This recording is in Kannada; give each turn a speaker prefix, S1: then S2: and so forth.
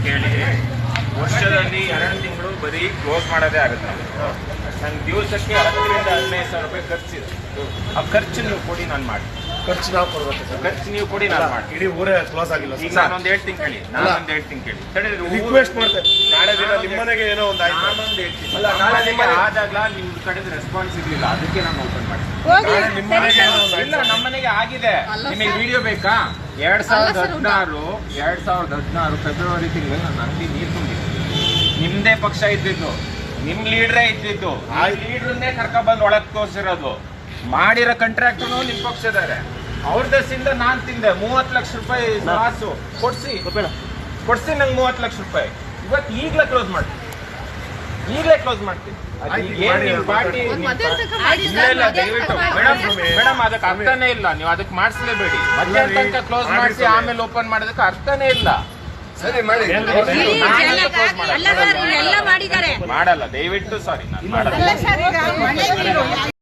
S1: ಕೇಳಿ, ವರ್ಷದಲ್ಲಿ 2 ತಿಂಗಳು ಬರೀ ಕ್ಲೋಸ್ ಮಾಡೋದೇ ಆಗುತ್ತೆ. ನನ್ನ ದಿವಸಕ್ಕೆ 10,000 ರಿಂದ 15,000 ರೂಪಾಯಿ ಖರ್ಚಿದೆ. ಆ ಖರ್ಚು ನೀವು ಕೊಡಿ, ನಾನು ಮಾಡಿ.
S2: ಖರ್ಚು ನಾವು ಕೊಡ್ಬೇಕು ಸರ್.
S1: ಖರ್ಚು ನೀವು ಕೊಡಿ, ನಾನು ಮಾಡಿ.
S2: ಇಡೀ ಊರೇ ಕ್ಲೋಸ್ ಆಗಿಲ್ಲ
S1: ಈಗ ನಾನೊಂದು ಹೇಳ್ತೀನಿ ಕೇಳಿ, ನಾನೊಂದು ಹೇಳ್ತೀನಿ ಕೇಳಿ.
S2: ರಿಕ್ವೆಸ್ಟ್ ಮಾಡ್ತೇನೆ, ನಾಳೆ ದಿನ ನಿಮ್ಮನೆಗೆ ಏನೋ ಒಂದು ಆಯ್ತು.
S1: ನಾನೊಂದು ಹೇಳ್ತೀನಿ, ನಾಳೆ ನಿಮ್ಮನೆ ಆದಾಗ್ಲ ನಿಮ್ ಕಡೆ ರೆಸ್ಪಾನ್ಸ್ ಇರ್ಲಿಲ್ಲ, ಅದಕ್ಕೆ ನಾನು ಓಪನ್ ಮಾಡಿ.
S2: ನಿಮ್ಮನೆಗೆ ಏನೋ ಒಂದು
S1: ಇಲ್ಲ, ನಮ್ಮನೆಗೆ ಆಗಿದೆ. ನಿಮಗೆ ವಿಡಿಯೋ ಬೇಕಾ? 2016 ಫೆಬ್ರವರಿ ತಿಂಗಳಲ್ಲಿ ನನ್ನ ಅಂಗಡಿ ನೀರು ತುಂಬಿದ್ದು. ನಿಮ್ದೇ ಪಕ್ಷ ಇದ್ದಿದ್ದು, ನಿಮ್ ಲೀಡ್ರೇ ಇದ್ದಿದ್ದು. ಆ ಲೀಡ್ರನ್ನೇ ಕರ್ಕೊಂಡ್ಬಂದು ಒಳಗ್ ತೋರಿಸಿರೋದು. ಮಾಡಿರೋ ಕಾಂಟ್ರಾಕ್ಟರ್ನು ನಿಮ್ ಪಕ್ಷದಾರೆ. ಅವ್ರ ದಸಿಂದ ನಾನ್ ತಿಂದೆ 30 ಲಕ್ಷ ರೂಪಾಯಿ ಲಾಸು. ಕೊಡ್ಸಿ ನಂಗೆ 30 ಲಕ್ಷ ರೂಪಾಯಿ. ಇವತ್ತು ಈಗಲೇ ಕ್ಲೋಸ್ ಮಾಡ್ತೀನಿ, ದಯವಿಟ್ಟು ಮೇಡಮ್ ಅದಕ್ಕೆ ಅರ್ಥನೇ ಇಲ್ಲ. ನೀವು ಅದಕ್ಕೆ ಮಾಡಿಸ್ಲೇಬೇಡಿ. ಮಧ್ಯಾಹ್ನ ತನಕ ಕ್ಲೋಸ್ ಮಾಡಿಸಿ ಆಮೇಲೆ ಓಪನ್ ಮಾಡೋದಕ್ಕೆ ಅರ್ಥನೇ ಇಲ್ಲ.
S3: ಸರಿ ಮಾಡಿ.
S1: ಮಾಡಲ್ಲ, ದಯವಿಟ್ಟು ಸಾರಿ, ನಾನು ಮಾಡಲ್ಲ.